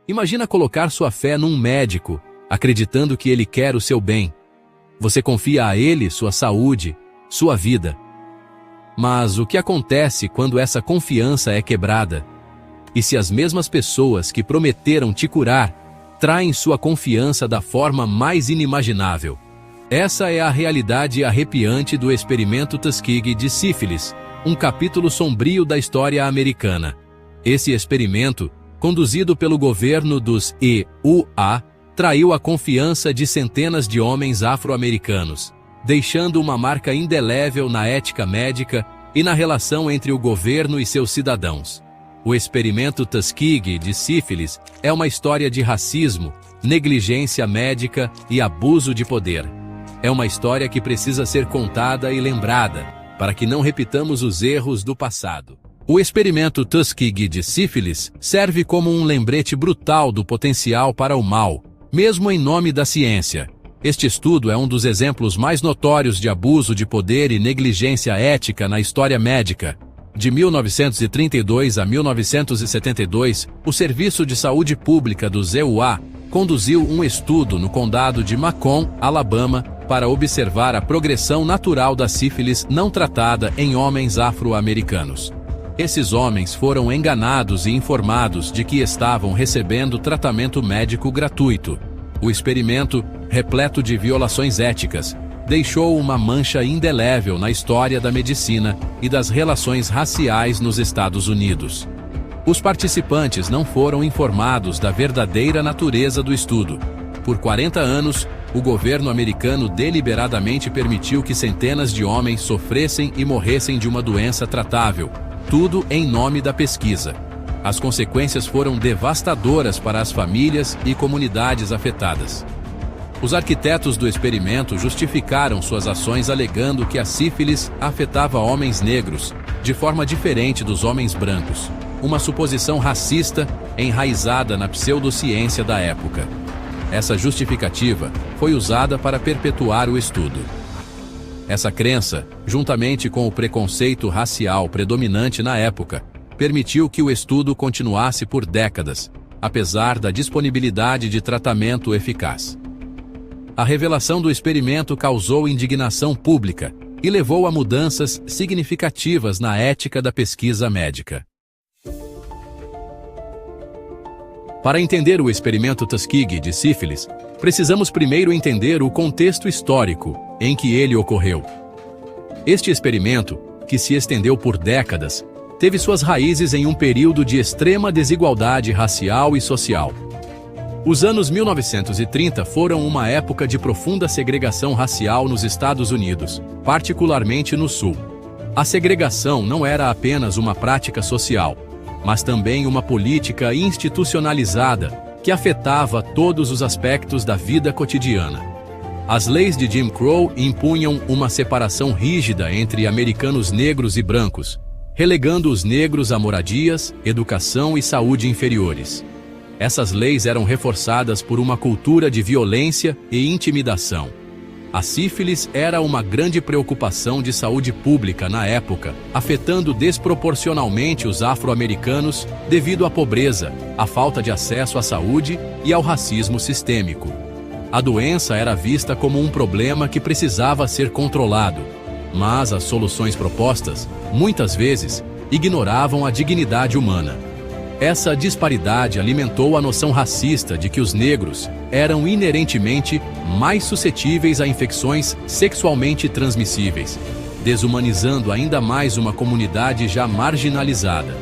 Imagina colocar sua fé num médico, acreditando que ele quer o seu bem. Você confia a ele sua saúde, sua vida. Mas o que acontece quando essa confiança é quebrada? E se as mesmas pessoas que prometeram te curar traem sua confiança da forma mais inimaginável? Essa é a realidade arrepiante do experimento Tuskegee de sífilis, um capítulo sombrio da história americana. Esse experimento, conduzido pelo governo dos EUA, traiu a confiança de centenas de homens afro-americanos, deixando uma marca indelével na ética médica e na relação entre o governo e seus cidadãos. O experimento Tuskegee de sífilis é uma história de racismo, negligência médica e abuso de poder. É uma história que precisa ser contada e lembrada, para que não repitamos os erros do passado. O experimento Tuskegee de sífilis serve como um lembrete brutal do potencial para o mal, mesmo em nome da ciência. Este estudo é um dos exemplos mais notórios de abuso de poder e negligência ética na história médica. De 1932 a 1972, o Serviço de Saúde Pública dos EUA conduziu um estudo no condado de Macomb, Alabama, para observar a progressão natural da sífilis não tratada em homens afro-americanos. Esses homens foram enganados e informados de que estavam recebendo tratamento médico gratuito. O experimento, repleto de violações éticas, deixou uma mancha indelével na história da medicina e das relações raciais nos Estados Unidos. Os participantes não foram informados da verdadeira natureza do estudo. Por 40 anos, o governo americano deliberadamente permitiu que centenas de homens sofressem e morressem de uma doença tratável, tudo em nome da pesquisa. As consequências foram devastadoras para as famílias e comunidades afetadas. Os arquitetos do experimento justificaram suas ações alegando que a sífilis afetava homens negros, de forma diferente dos homens brancos, uma suposição racista enraizada na pseudociência da época. Essa justificativa foi usada para perpetuar o estudo. Essa crença, juntamente com o preconceito racial predominante na época, permitiu que o estudo continuasse por décadas, apesar da disponibilidade de tratamento eficaz. A revelação do experimento causou indignação pública e levou a mudanças significativas na ética da pesquisa médica. Para entender o experimento Tuskegee de sífilis, precisamos primeiro entender o contexto histórico em que ele ocorreu. Este experimento, que se estendeu por décadas, teve suas raízes em um período de extrema desigualdade racial e social. Os anos 1930 foram uma época de profunda segregação racial nos Estados Unidos, particularmente no Sul. A segregação não era apenas uma prática social, mas também uma política institucionalizada que afetava todos os aspectos da vida cotidiana. As leis de Jim Crow impunham uma separação rígida entre americanos negros e brancos, relegando os negros a moradias, educação e saúde inferiores. Essas leis eram reforçadas por uma cultura de violência e intimidação. A sífilis era uma grande preocupação de saúde pública na época, afetando desproporcionalmente os afro-americanos devido à pobreza, à falta de acesso à saúde e ao racismo sistêmico. A doença era vista como um problema que precisava ser controlado, mas as soluções propostas, muitas vezes, ignoravam a dignidade humana. Essa disparidade alimentou a noção racista de que os negros eram inerentemente mais suscetíveis a infecções sexualmente transmissíveis, desumanizando ainda mais uma comunidade já marginalizada.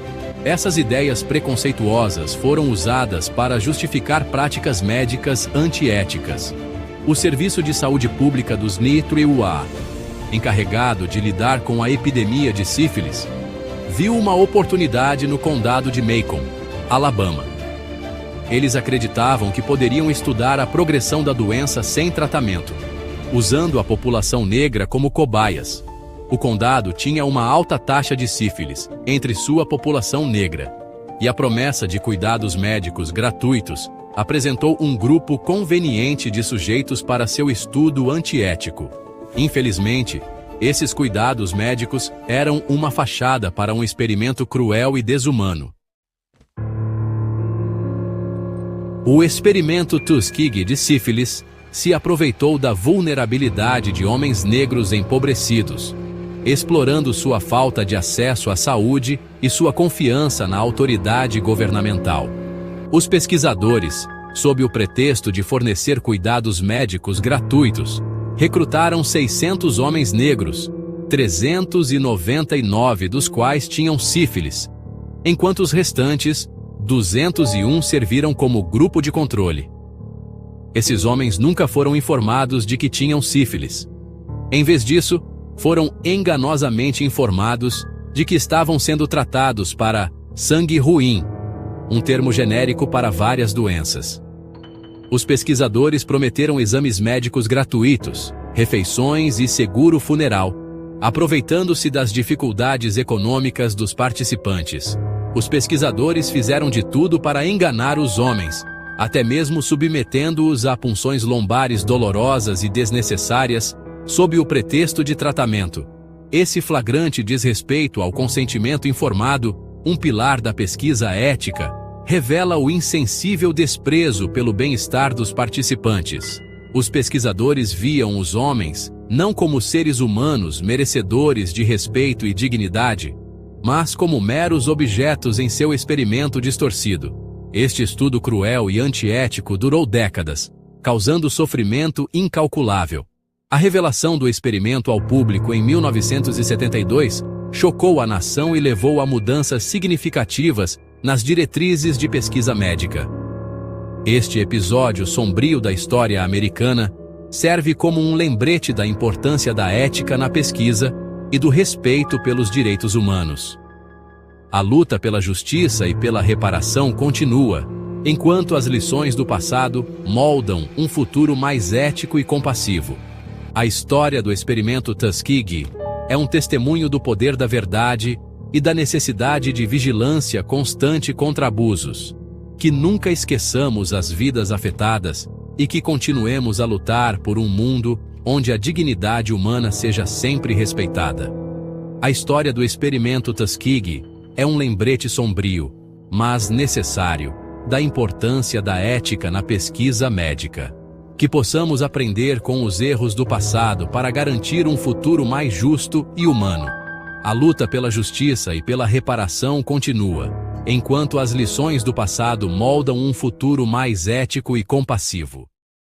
Essas ideias preconceituosas foram usadas para justificar práticas médicas antiéticas. O Serviço de Saúde Pública dos EUA, encarregado de lidar com a epidemia de sífilis, viu uma oportunidade no condado de Macomb, Alabama. Eles acreditavam que poderiam estudar a progressão da doença sem tratamento, usando a população negra como cobaias. O condado tinha uma alta taxa de sífilis entre sua população negra, e a promessa de cuidados médicos gratuitos apresentou um grupo conveniente de sujeitos para seu estudo antiético. Infelizmente, esses cuidados médicos eram uma fachada para um experimento cruel e desumano. O experimento Tuskegee de sífilis se aproveitou da vulnerabilidade de homens negros empobrecidos, explorando sua falta de acesso à saúde e sua confiança na autoridade governamental. Os pesquisadores, sob o pretexto de fornecer cuidados médicos gratuitos, recrutaram 600 homens negros, 399 dos quais tinham sífilis, enquanto os restantes, 201, serviram como grupo de controle. Esses homens nunca foram informados de que tinham sífilis. Em vez disso, foram enganosamente informados de que estavam sendo tratados para sangue ruim, um termo genérico para várias doenças. Os pesquisadores prometeram exames médicos gratuitos, refeições e seguro funeral, aproveitando-se das dificuldades econômicas dos participantes. Os pesquisadores fizeram de tudo para enganar os homens, até mesmo submetendo-os a punções lombares dolorosas e desnecessárias, sob o pretexto de tratamento. Esse flagrante desrespeito ao consentimento informado, um pilar da pesquisa ética, revela o insensível desprezo pelo bem-estar dos participantes. Os pesquisadores viam os homens não como seres humanos merecedores de respeito e dignidade, mas como meros objetos em seu experimento distorcido. Este estudo cruel e antiético durou décadas, causando sofrimento incalculável. A revelação do experimento ao público em 1972 chocou a nação e levou a mudanças significativas nas diretrizes de pesquisa médica. Este episódio sombrio da história americana serve como um lembrete da importância da ética na pesquisa e do respeito pelos direitos humanos. A luta pela justiça e pela reparação continua, enquanto as lições do passado moldam um futuro mais ético e compassivo. A história do experimento Tuskegee é um testemunho do poder da verdade e da necessidade de vigilância constante contra abusos. Que nunca esqueçamos as vidas afetadas e que continuemos a lutar por um mundo onde a dignidade humana seja sempre respeitada. A história do experimento Tuskegee é um lembrete sombrio, mas necessário, da importância da ética na pesquisa médica. Que possamos aprender com os erros do passado para garantir um futuro mais justo e humano. A luta pela justiça e pela reparação continua, enquanto as lições do passado moldam um futuro mais ético e compassivo.